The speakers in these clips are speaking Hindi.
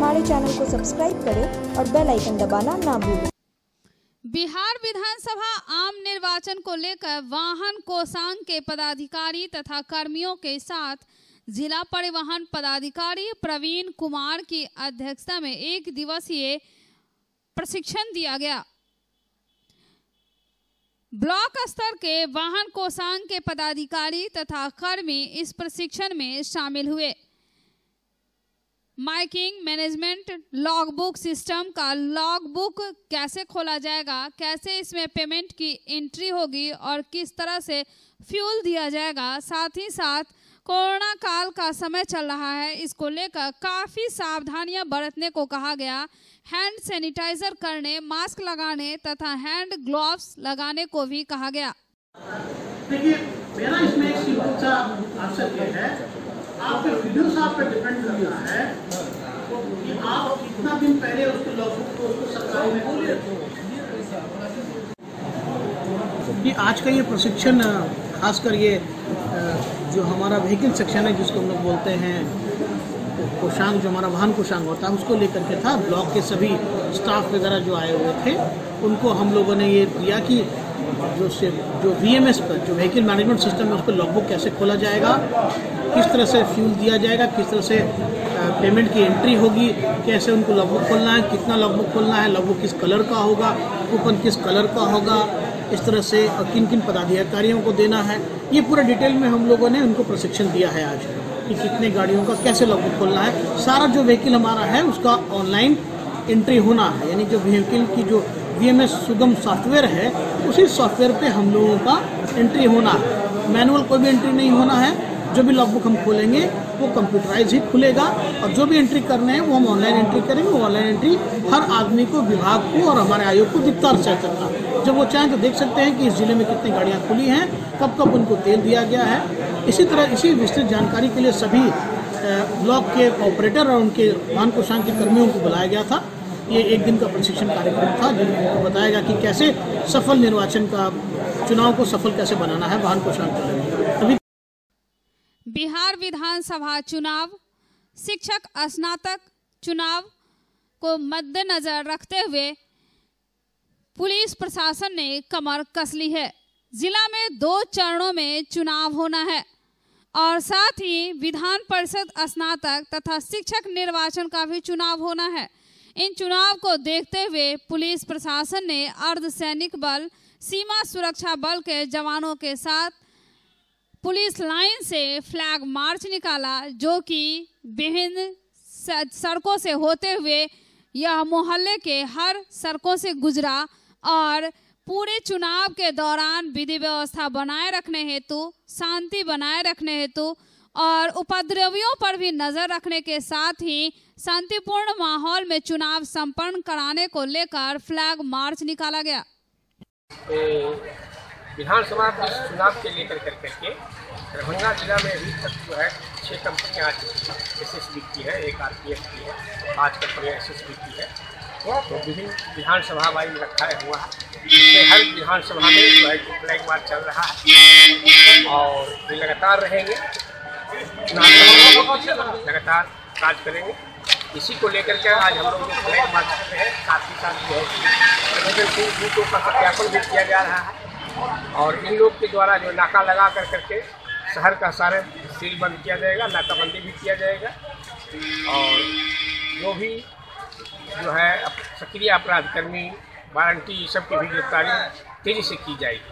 हमारे चैनल को सब्सक्राइब करें और बेल आइकन दबाना ना भूलें। बिहार विधानसभा आम निर्वाचन को लेकर वाहन कोषांग के पदाधिकारी तथा कर्मियों के साथ जिला परिवहन पदाधिकारी प्रवीण कुमार की अध्यक्षता में एक दिवसीय प्रशिक्षण दिया गया। ब्लॉक स्तर के वाहन कोषांग के पदाधिकारी तथा कर्मी इस प्रशिक्षण में शामिल हुए। माइकिंग मैनेजमेंट लॉगबुक सिस्टम का लॉगबुक कैसे खोला जाएगा, कैसे इसमें पेमेंट की एंट्री होगी और किस तरह से फ्यूल दिया जाएगा। साथ ही साथ कोरोना काल का समय चल रहा है, इसको लेकर काफ़ी सावधानियां बरतने को कहा गया। हैंड सैनिटाइजर करने, मास्क लगाने तथा हैंड ग्लव्स लगाने को भी कहा गया। देखिए, मेरा इसमें एक सिंपल आंसर ये है, आपके वीडियो साहब पे डिपेंड करता है कि आप कितना दिन पहले उसको लॉगबुक को उसको सरकारी में बोले। कि आज का ये प्रशिक्षण खासकर ये जो हमारा व्हीकल सेक्शन है जिसको हम लोग बोलते हैं कोषांग, जो हमारा वाहन कोषांग होता है उसको लेकर के था। ब्लॉक के सभी स्टाफ वगैरह जो आए हुए थे उनको हम लोगों ने ये दिया कि जो VMS पर जो व्हीकल मैनेजमेंट सिस्टम है उस पर लॉगबुक कैसे खोला जाएगा, किस तरह से फ्यूल दिया जाएगा, किस तरह से पेमेंट की एंट्री होगी, कैसे उनको लॉगबुक खोलना है, कितना लॉगबुक खोलना है, लॉगबुक किस कलर का होगा, कूपन किस कलर का होगा, इस तरह से किन किन पदाधिकारियों को देना है। ये पूरा डिटेल में हम लोगों ने उनको प्रशिक्षण दिया है आज कि कितने गाड़ियों का कैसे लॉगबुक खोलना है। सारा जो व्हीकल हमारा है उसका ऑनलाइन एंट्री होना है, यानी जो व्हीकल की जो VMS सुगम सॉफ्टवेयर है उसी सॉफ्टवेयर पे हम लोगों का एंट्री होना है। मैनुअल कोई भी एंट्री नहीं होना है। जो भी लॉगबुक हम खोलेंगे वो कंप्यूटराइज ही खुलेगा और जो भी एंट्री करने हैं वो हम ऑनलाइन एंट्री करेंगे। वो ऑनलाइन एंट्री हर आदमी को, विभाग को और हमारे आयोग को दिखता रह सकता है। जब वो चाहें तो देख सकते हैं कि इस जिले में कितनी गाड़ियाँ खुली हैं, कब कब उनको तेल दिया गया है। इसी तरह इसी विस्तृत जानकारी के लिए सभी ब्लॉक के ऑपरेटर और उनके वाहन कोषांग के कर्मियों को बुलाया गया था। ये एक दिन का प्रशिक्षण कार्यक्रम था जिनको बताएगा कि कैसे सफल निर्वाचन का, चुनाव को सफल कैसे बनाना है वाहन कोषांग के। बिहार विधानसभा चुनाव, शिक्षक स्नातक चुनाव को मद्देनजर रखते हुए पुलिस प्रशासन ने कमर कस ली है। जिला में 2 चरणों में चुनाव होना है और साथ ही विधान परिषद स्नातक तथा शिक्षक निर्वाचन का भी चुनाव होना है। इन चुनाव को देखते हुए पुलिस प्रशासन ने अर्धसैनिक बल, सीमा सुरक्षा बल के जवानों के साथ पुलिस लाइन से फ्लैग मार्च निकाला, जो कि विभिन्न सड़कों से होते हुए यह मोहल्ले के हर सड़कों से गुजरा और पूरे चुनाव के दौरान विधि व्यवस्था बनाए रखने हेतु, शांति बनाए रखने हेतु और उपद्रवियों पर भी नजर रखने के साथ ही शांतिपूर्ण माहौल में चुनाव संपन्न कराने को लेकर फ्लैग मार्च निकाला गया। विधानसभा चुनाव के लेकर करके दरभंगा जिला में अभी तक जो है 6 कंपनियाँ आ चुकी हैं। SSB की है, एक RPF की है, 5 कंपनियाँ SSB की है। तो विभिन्न विधानसभा वाइज रखा हुआ है। इसमें हर विधानसभा में जो है फ्लैग मार्च चल रहा है और ये लगातार रहेंगे, लगातार कार्य करेंगे। इसी को लेकर के आज हम लोग फ्लैग मार्च कर रहे हैं। साथ ही साथ जो है बूथों का सत्यापन भी किया जा रहा है और इन लोग के द्वारा जो नाका लगा करके शहर का सारे सील बंद किया जाएगा, नाकाबंदी भी किया जाएगा और जो भी जो है सक्रिय अपराधकर्मी, वारंटी, सबकी भी गिरफ्तारी तेजी से की जाएगी।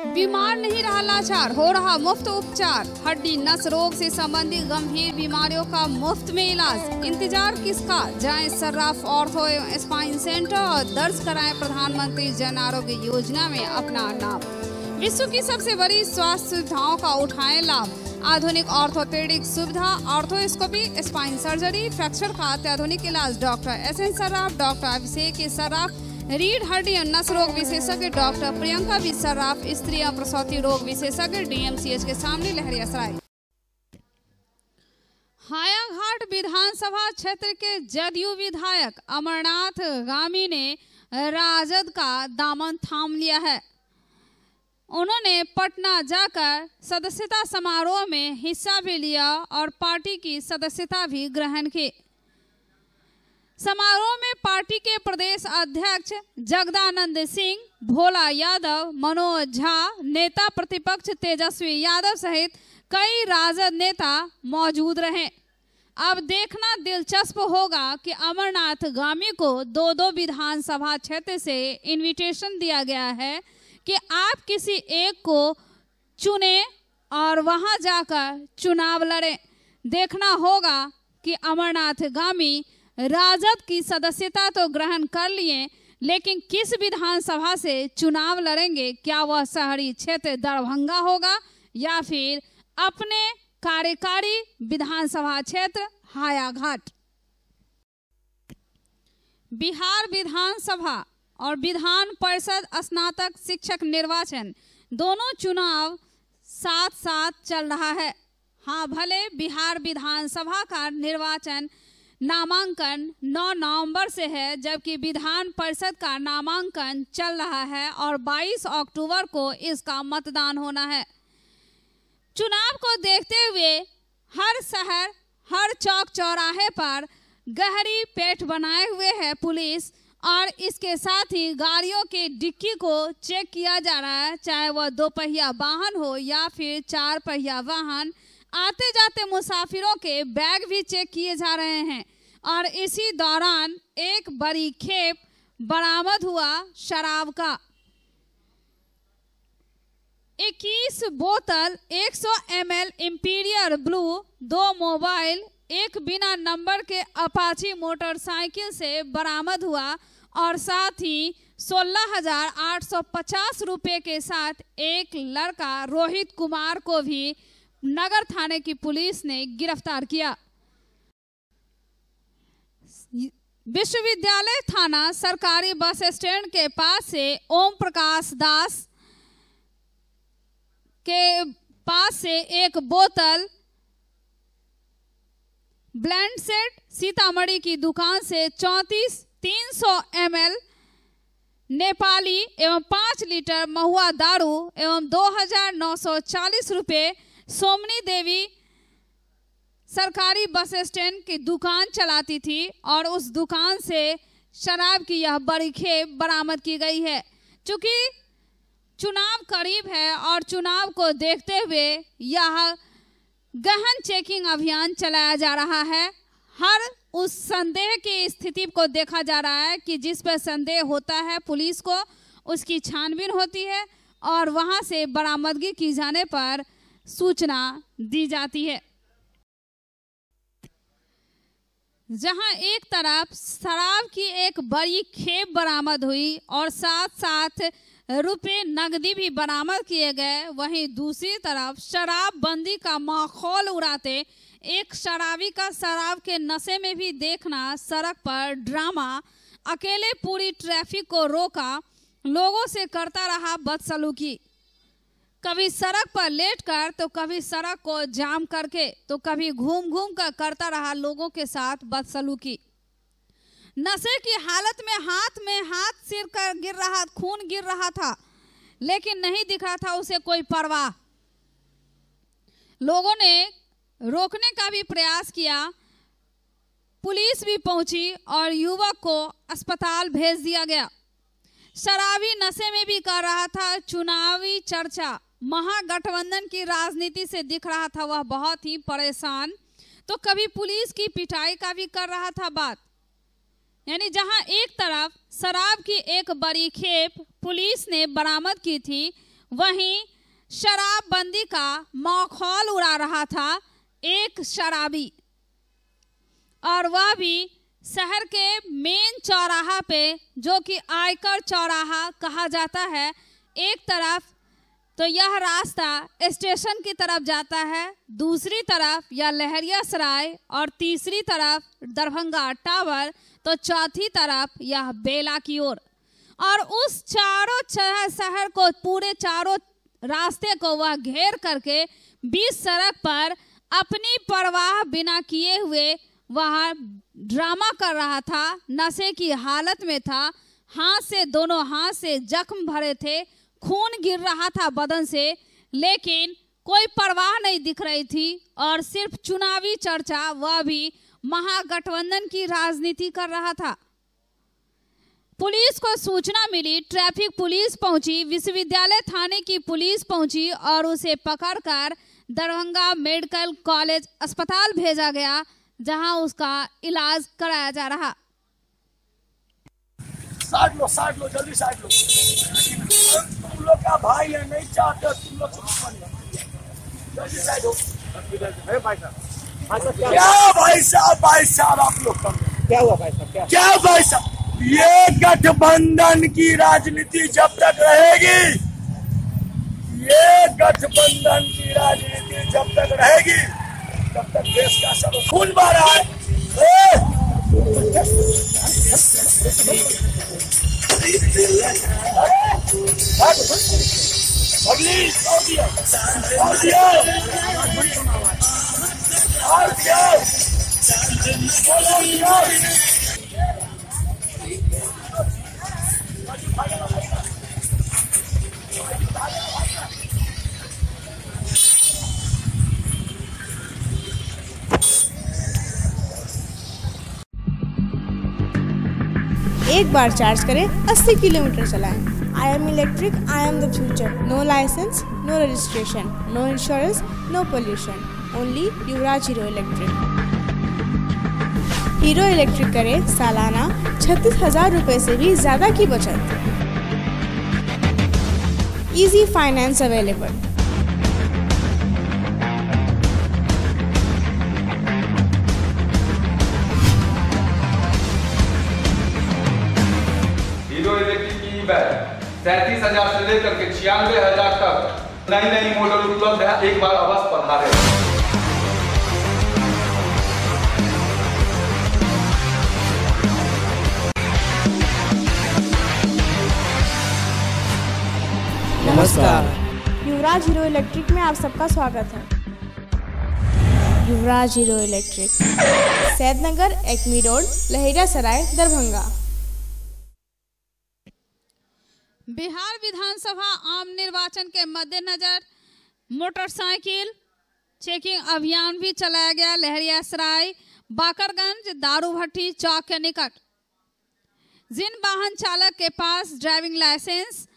बीमार नहीं रहा लाचार, हो रहा मुफ्त उपचार। हड्डी नस रोग से संबंधित गंभीर बीमारियों का मुफ्त में इलाज। इंतजार किसका, जाएं सर्राफ ऑर्थो एवं स्पाइन सेंटर और दर्ज कराएं प्रधानमंत्री जन आरोग्य योजना में अपना नाम। विश्व की सबसे बड़ी स्वास्थ्य सुविधाओं का उठाएं लाभ। आधुनिक ऑर्थोपेडिक सुविधा, ऑर्थोस्कोपी, स्पाइन सर्जरी, फ्रैक्चर का अत्याधुनिक इलाज। डॉक्टर SN सर्राफ, डॉक्टर अभिषेक सर्राफ, रीढ़ हड्डी और नस रोग विशेषज्ञ डॉक्टर प्रियंका बी सर्राफ, स्त्री और प्रसूति रोग विशेषज्ञ DMCH के सामने लहरियासराय। हायाघाट विधानसभा क्षेत्र के जदयू विधायक अमरनाथ गामी ने राजद का दामन थाम लिया है। उन्होंने पटना जाकर सदस्यता समारोह में हिस्सा भी लिया और पार्टी की सदस्यता भी ग्रहण की। समारोह में पार्टी के प्रदेश अध्यक्ष जगदानंद सिंह, भोला यादव, मनोज झा, नेता प्रतिपक्ष तेजस्वी यादव सहित कई राजद नेता मौजूद रहे। अब देखना दिलचस्प होगा कि अमरनाथ गामी को 2-2 विधानसभा क्षेत्र से इनविटेशन दिया गया है कि आप किसी एक को चुने और वहां जाकर चुनाव लड़ें। देखना होगा कि अमरनाथ गामी राजद की सदस्यता तो ग्रहण कर लिए, लेकिन किस विधानसभा से चुनाव लड़ेंगे? क्या वह शहरी क्षेत्र दरभंगा होगा या फिर अपने कार्यकारी विधानसभा क्षेत्र हायाघाट? बिहार विधानसभा और विधान परिषद स्नातक शिक्षक निर्वाचन दोनों चुनाव साथ साथ चल रहा है। हाँ, भले बिहार विधानसभा का निर्वाचन नामांकन 9 नवंबर से है, जबकि विधान परिषद का नामांकन चल रहा है और 22 अक्टूबर को इसका मतदान होना है। चुनाव को देखते हुए हर शहर, हर चौक चौराहे पर गहरी पेट बनाए हुए है पुलिस, और इसके साथ ही गाड़ियों के डिक्की को चेक किया जा रहा है, चाहे वह 2 पहिया वाहन हो या फिर 4 पहिया वाहन। आते जाते मुसाफिरों के बैग भी चेक किए जा रहे हैं। और इसी दौरान एक बड़ी खेप बरामद हुआ शराब का। 21 बोतल 100 ml इंपीरियल ब्लू, 2 मोबाइल, एक बिना नंबर के अपाची मोटरसाइकिल से बरामद हुआ और साथ ही 16,850 रुपये के साथ एक लड़का रोहित कुमार को भी नगर थाने की पुलिस ने गिरफ्तार किया। विश्वविद्यालय थाना सरकारी बस स्टैंड के पास से ओम प्रकाश दास के पास से एक बोतल ब्लेंड सेट, सीतामढ़ी की दुकान से 300 ml नेपाली एवं 5 लीटर महुआ दारू एवं 2,940 रुपये सोमनी देवी सरकारी बस स्टैंड की दुकान चलाती थी और उस दुकान से शराब की यह बड़ी खेप बरामद की गई है। चूंकि चुनाव करीब है और चुनाव को देखते हुए यह गहन चेकिंग अभियान चलाया जा रहा है। हर उस संदेह की स्थिति को देखा जा रहा है कि जिस पर संदेह होता है पुलिस को उसकी छानबीन होती है और वहां से बरामदगी की जाने पर सूचना दी जाती है। जहां एक तरफ शराब की एक बड़ी खेप बरामद हुई और साथ साथ रुपए नकदी भी बरामद किए गए, वहीं दूसरी तरफ शराबबंदी का माहौल उड़ाते एक शराबी का शराब के नशे में भी देखना, सड़क पर ड्रामा, अकेले पूरी ट्रैफिक को रोका, लोगों से करता रहा बदसलूकी, कभी सड़क पर लेटकर तो कभी सड़क को जाम करके तो कभी घूम घूम कर करता रहा लोगों के साथ बदसलूकी। नशे की हालत में हाथ सिर कर गिर रहा, खून गिर रहा था, लेकिन नहीं दिख रहा था उसे कोई परवाह। लोगों ने रोकने का भी प्रयास किया, पुलिस भी पहुंची और युवक को अस्पताल भेज दिया गया। शराबी नशे में भी कर रहा था चुनावी चर्चा, महागठबंधन की राजनीति से दिख रहा था वह बहुत ही परेशान, तो कभी पुलिस की पिटाई का भी कर रहा था बात। यानी जहां एक तरफ शराब की एक बड़ी खेप पुलिस ने बरामद की थी, वहीं शराबबंदी का माहौल उड़ा रहा था एक शराबी, और वह भी शहर के मेन चौराहा पे, जो कि आयकर चौराहा कहा जाता है। एक तरफ तो यह रास्ता स्टेशन की तरफ जाता है, दूसरी तरफ या लहरियासराय और तीसरी तरफ दरभंगा टावर, तो चौथी तरफ यह बेला की ओर। और उस चारों शहर को, पूरे चारों रास्ते को वह घेर करके बीच सड़क पर अपनी परवाह बिना किए हुए वह ड्रामा कर रहा था, नशे की हालत में था, हाथ से, दोनों हाथ से जख्म भरे थे, खून गिर रहा था बदन से, लेकिन कोई परवाह नहीं दिख रही थी और सिर्फ चुनावी चर्चा, वह भी महागठबंधन की राजनीति कर रहा था। पुलिस को सूचना मिली, ट्रैफिक पुलिस पहुंची, विश्वविद्यालय थाने की पुलिस पहुंची और उसे पकड़कर दरभंगा मेडिकल कॉलेज अस्पताल भेजा गया, जहां उसका इलाज कराया जा रहा। साइड लो जल्दी साइड लो। तुम लोग का भाई है, नहीं चाहते तुम लोग जल्दी साइड हो। क्या भाई साहब आप लोग क्या हुआ भाई साहब? क्या भाई साहब, ये गठबंधन की राजनीति जब तक रहेगी, ये गठबंधन की राजनीति जब तक रहेगी तब तक देश का सब खून बह रहा है। एक बार चार्ज करें, 80 किलोमीटर चलाएं। I am electric, I am the future. No licence, no registration, no insurance, no pollution. Only Yuvraj Hero electric. Hero electric करें सालाना 36,000 रुपये से भी ज़्यादा की बचत। Easy finance available. Hero electric की ई-बाइक 37,000 से लेकर के 96,000 तक नई मॉडल उपलब्ध है। एक बार अवश्य पधारें। नमस्कार, युवराज हीरो इलेक्ट्रिक में आप सबका स्वागत है। Yuvraj Hero Electric, Saidnagar, Acme road, Laheria Sarai, Darbhanga. Bihar विधानसभा आम निर्वाचन के मद्देनजर मोटरसाइकिल चेकिंग अभियान भी चलाया गया। लहेरिया सराय, बाकरगंज, दारू भट्टी चौक के निकट जिन वाहन चालक के पास ड्राइविंग लाइसेंस,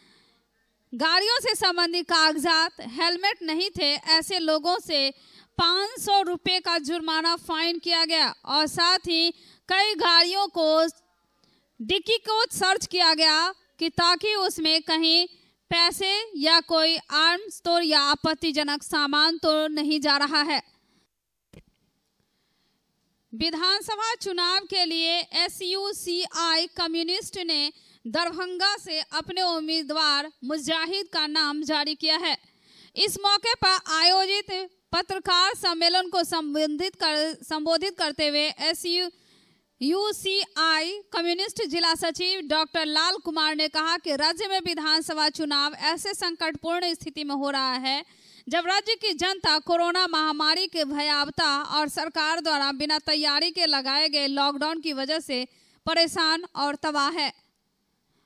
गाड़ियों से संबंधित कागजात, हेलमेट नहीं थे, ऐसे लोगों से 500 रुपये का जुर्माना फाइन किया गया और साथ ही कई गाड़ियों को डिक्की को सर्च किया गया कि ताकि उसमें कहीं पैसे या कोई आर्म्स तो या आपत्तिजनक सामान तो नहीं जा रहा है। विधानसभा चुनाव के लिए SUCI कम्युनिस्ट ने दरभंगा से अपने उम्मीदवार मुजाहिद का नाम जारी किया है। इस मौके पर आयोजित पत्रकार सम्मेलन को संबोधित करते हुए SUCI कम्युनिस्ट जिला सचिव डॉक्टर लाल कुमार ने कहा कि राज्य में विधानसभा चुनाव ऐसे संकटपूर्ण स्थिति में हो रहा है जब राज्य की जनता कोरोना महामारी के भयावता और सरकार द्वारा बिना तैयारी के लगाए गए लॉकडाउन की वजह से परेशान और तबाह है।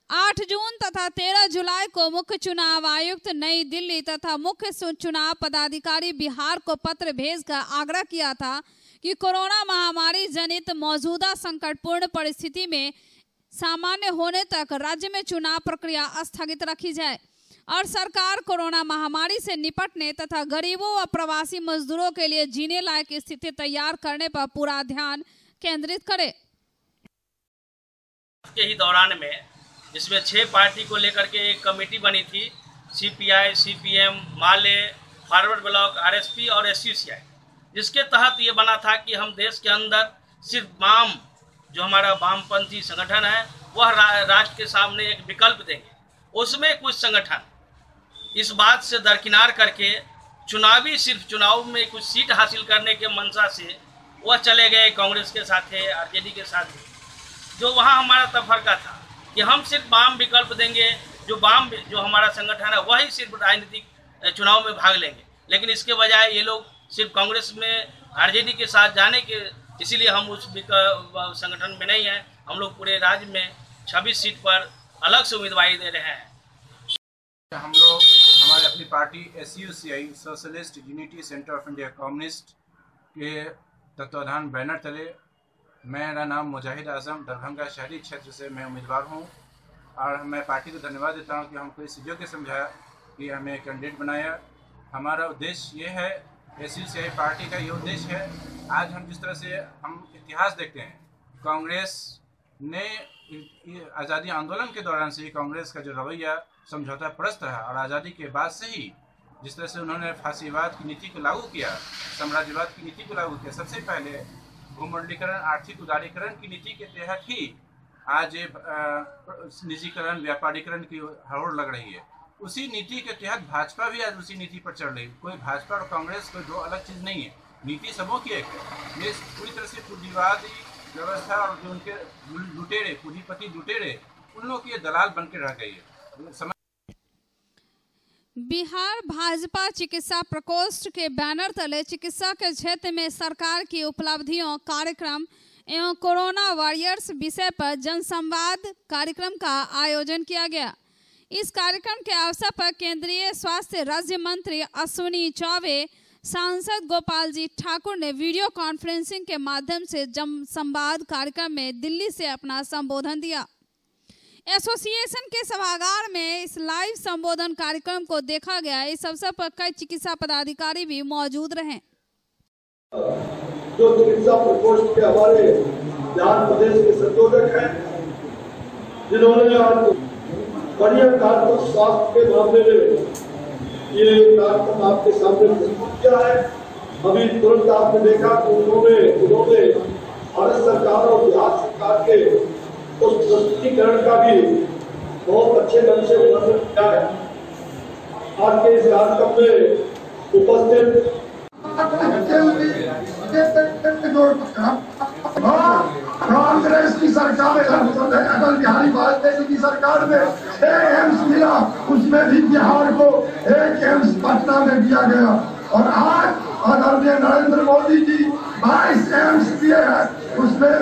8 जून तथा 13 जुलाई को मुख्य चुनाव आयुक्त नई दिल्ली तथा मुख्य चुनाव पदाधिकारी बिहार को पत्र भेजकर आग्रह किया था कि कोरोना महामारी जनित मौजूदा संकटपूर्ण परिस्थिति में सामान्य होने तक राज्य में चुनाव प्रक्रिया स्थगित रखी जाए और सरकार कोरोना महामारी से निपटने तथा गरीबों व प्रवासी मजदूरों के लिए जीने लायक स्थिति तैयार करने पर पूरा ध्यान केंद्रित करे। के ही दौरान में जिसमें 6 पार्टी को लेकर के एक कमेटी बनी थी, CPI, CPM, माले, फॉरवर्ड ब्लॉक, RSP और SUCI, जिसके तहत ये बना था कि हम देश के अंदर सिर्फ वाम जो हमारा वामपंथी संगठन है वह राष्ट्र के सामने एक विकल्प देंगे। उसमें कुछ संगठन इस बात से दरकिनार करके सिर्फ चुनाव में कुछ सीट हासिल करने के मंशा से वह चले गए कांग्रेस के साथ, RJD के साथ, जो वहाँ हमारा तफरका था कि हम सिर्फ वाम विकल्प देंगे, जो हमारा संगठन है वही सिर्फ राजनीतिक चुनाव में भाग लेंगे। लेकिन इसके बजाय ये लोग सिर्फ कांग्रेस में RJD के साथ जाने के, इसीलिए हम उस संगठन में नहीं हैं। हम लोग पूरे राज्य में 26 सीट पर अलग से उम्मीदवारी दे रहे हैं। हम लोग हमारे अपनी party SUCI socialist unity centre of India communist के तत्वाधान बैनर तले मेरा नाम मुजाहिद आजम, दरभंगा शहरी क्षेत्र से मैं उम्मीदवार हूँ और मैं पार्टी को धन्यवाद देता हूँ कि हमको इस योग्य समझाया कि हमें कैंडिडेट बनाया। हमारा उद्देश्य ये है, SUCI पार्टी का ये उद्देश्य है। आज हम जिस तरह से हम इतिहास देखते हैं, कांग्रेस ने आज़ादी आंदोलन के दौरान से ही कांग्रेस का जो रवैया समझौता परस्त रहा और आज़ादी के बाद से ही जिस तरह से उन्होंने फांसीवाद की नीति को लागू किया, साम्राज्यवाद की नीति को लागू किया, सबसे पहले भूमंडलीकरण, आर्थिक उदारीकरण की नीति के तहत ही आज निजीकरण, व्यापारीकरण की हड़ोड़ लग रही है। उसी नीति के तहत भाजपा भी आज उसी नीति पर चल रही है। कोई भाजपा और कांग्रेस कोई दो अलग चीज़ नहीं है, नीति सबों की एक है। ये पूरी तरह से पूंजीवादी व्यवस्था और जो उनके लुटेरे, पूंजीपति लुटेरे, उन लोगों की दलाल बन के रह गई है। बिहार भाजपा चिकित्सा प्रकोष्ठ के बैनर तले चिकित्सा के क्षेत्र में सरकार की उपलब्धियों, कार्यक्रम एवं कोरोना वॉरियर्स विषय पर जनसंवाद कार्यक्रम का आयोजन किया गया। इस कार्यक्रम के अवसर पर केंद्रीय स्वास्थ्य राज्य मंत्री अश्विनी चौबे, सांसद गोपाल जी ठाकुर ने वीडियो कॉन्फ्रेंसिंग के माध्यम से जनसंवाद कार्यक्रम में दिल्ली से अपना संबोधन दिया। एसोसिएशन के सभागार में इस लाइव संबोधन कार्यक्रम को देखा गया। इस अवसर पर कई चिकित्सा पदाधिकारी भी मौजूद रहे। जो चिकित्सा प्रकोष्ठ के हमारे बिहार प्रदेश के संयोजक हैं, जिन्होंने आज बढ़िया कार्यक्रम स्वास्थ्य के मामले में ये कार्यक्रम आपके सामने प्रस्तुत किया है। अभी तुरंत आपने देखा कि उन्होंने भारत सरकार और बिहार सरकार के उस प्रस्तुतिकरण का भी बहुत अच्छे ढंग से वर्णन किया है। आज के इस कार्यक्रम में उपस्थित कांग्रेस की सरकार में, अटल बिहारी वाजपेयी की सरकार में एक एम्स मिला, उसमें भी बिहार को एक एम्स पटना में दिया गया और आज आदरणीय नरेंद्र मोदी जी 22 एम्स दिए हैं। उसमें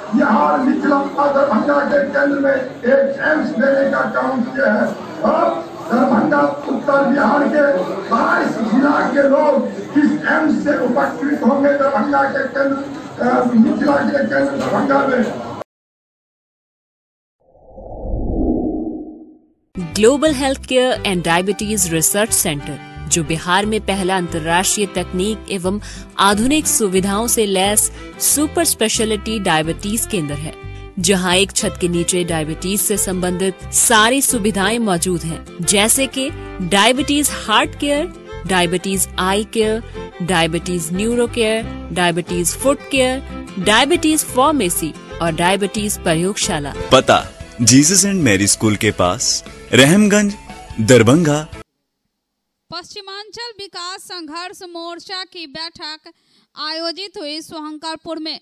बिहार मिथिला दरभंगा के केंद्र में एक एम्स देने का काम किया है। अब दरभंगा उत्तर बिहार के 22 जिला के लोग इस एम्स से उपकृत होंगे। दरभंगा के केंद्र, मिथिला के केंद्र दरभंगा में global health care and diabetes research centre, जो बिहार में पहला अंतर्राष्ट्रीय तकनीक एवं आधुनिक सुविधाओं से लैस सुपर स्पेशलिटी डायबिटीज केंद्र है, जहां एक छत के नीचे डायबिटीज से संबंधित सारी सुविधाएं मौजूद हैं, जैसे कि diabetes heart care, diabetes eye care, diabetes neuro care, diabetes foot care, diabetes pharmacy और डायबिटीज प्रयोगशाला। पता जीसस एंड मैरी स्कूल के पास, रहमगंज, दरभंगा। पश्चिमांचल विकास संघर्ष मोर्चा की बैठक आयोजित हुई सोहंकरपुर में,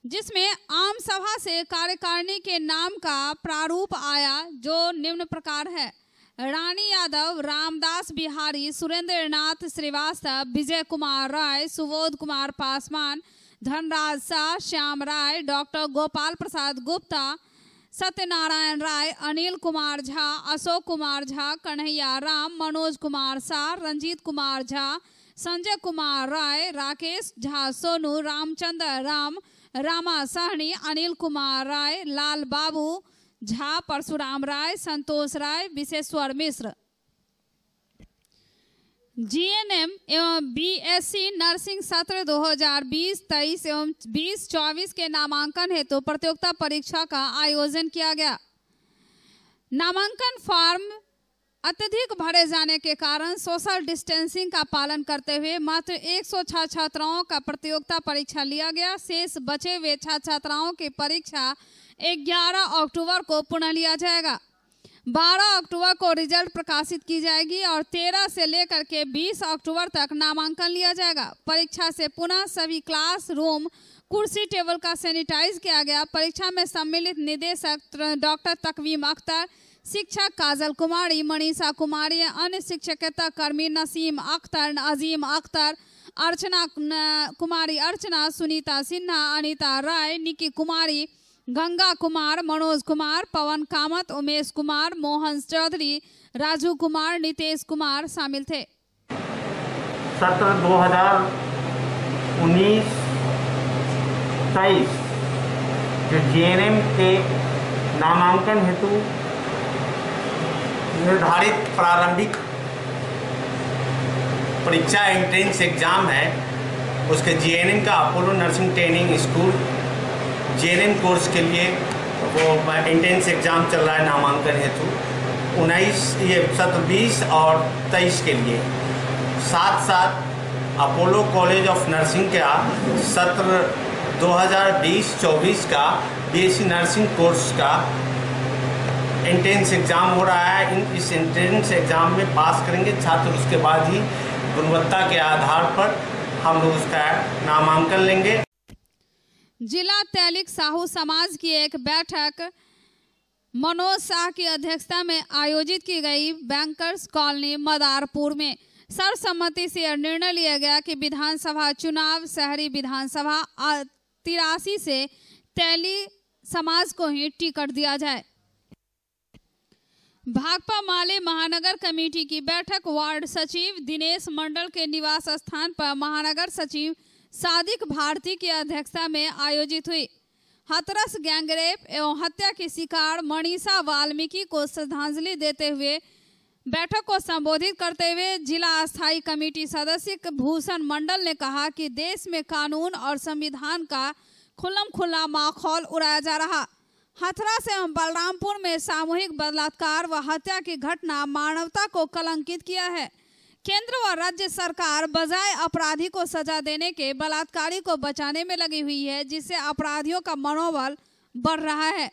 जिसमें आम सभा से कार्यकारिणी के नाम का प्रारूप आया, जो निम्न प्रकार है: रानी यादव, रामदास बिहारी, सुरेंद्र नाथ श्रीवास्तव, विजय कुमार राय, सुबोध कुमार पासवान, धनराज शाह, श्याम राय, डॉक्टर गोपाल प्रसाद गुप्ता, सत्यनारायण राय, अनिल कुमार झा, अशोक कुमार झा, कन्हैया राम, मनोज कुमार शाह, रंजीत कुमार झा, संजय कुमार राय, राकेश झा, सोनू, रामचंद्र राम, रामा साहनी, अनिल कुमार राय, लाल बाबू झा, परशुराम राय, संतोष राय, विशेश्वर मिश्र। जीएनएम एवं बीएससी नर्सिंग सत्र 2020-23 एवं 20-24 के नामांकन हेतु प्रतियोगिता परीक्षा का आयोजन किया गया। नामांकन फॉर्म अत्यधिक भरे जाने के कारण सोशल डिस्टेंसिंग का पालन करते हुए मात्र 106 छात्राओं का प्रतियोगिता परीक्षा लिया गया। शेष बचे हुए छात्राओं की परीक्षा 11 अक्टूबर को पुनः लिया जाएगा। 12 अक्टूबर को रिजल्ट प्रकाशित की जाएगी और 13 से लेकर के 20 अक्टूबर तक नामांकन लिया जाएगा। परीक्षा से पुनः सभी क्लास रूम, कुर्सी टेबल का सैनिटाइज किया गया। परीक्षा में सम्मिलित निदेशक डॉक्टर तकवीम अख्तर, शिक्षक काजल कुमारी, मनीषा कुमारी, अन्य शिक्षकेतर कर्मी नसीम अख्तर, अजीम अख्तर, अर्चना कुमारी अर्चना, सुनीता सिन्हा, अनीता राय, निकी कुमारी, गंगा कुमार, मनोज कुमार, पवन कामत, उमेश कुमार, मोहन चौधरी, राजू कुमार, नितेश कुमार शामिल थे। सत्र 2019 23 जो जीएनएम के नामांकन हेतु निर्धारित प्रारंभिक परीक्षा एंट्रेंस एग्जाम है, उसके जीएनएम का Apollo nursing training school GNM course के लिए वो एंट्रेंस एग्जाम चल रहा है नामांकन हेतु 20 और 23 के लिए। साथ साथ अपोलो कॉलेज ऑफ नर्सिंग का सत्र 2020-24 का बीएससी नर्सिंग कोर्स का एंट्रेंस एग्ज़ाम हो रहा है। इस एंट्रेंस एग्ज़ाम में पास करेंगे छात्र, उसके बाद ही गुणवत्ता के आधार पर हम लोग उसका नामांकन लेंगे। जिला तैलिक साहू समाज की एक बैठक मनोज शाह की अध्यक्षता में आयोजित की गई बैंकर्स कॉलोनी मदारपुर में सर्वसम्मति से यह निर्णय लिया गया कि विधानसभा चुनाव शहरी विधानसभा 83 से तैली समाज को ही टिकट दिया जाए। भाकपा माले महानगर कमेटी की बैठक वार्ड सचिव दिनेश मंडल के निवास स्थान पर महानगर सचिव सादिक भारती की अध्यक्षता में आयोजित हुई। हाथरस गैंगरेप एवं हत्या की शिकार मनीषा वाल्मीकि को श्रद्धांजलि देते हुए बैठक को संबोधित करते हुए जिला अस्थायी कमेटी सदस्य भूषण मंडल ने कहा कि देश में कानून और संविधान का खुल्लम-खुल्ला माखौल उड़ाया जा रहा। हाथरस एवं बलरामपुर में सामूहिक बलात्कार व हत्या की घटना मानवता को कलंकित किया है। केंद्र व राज्य सरकार बजाय अपराधी को सजा देने के बलात्कारी को बचाने में लगी हुई है, जिससे अपराधियों का मनोबल बढ़ रहा है।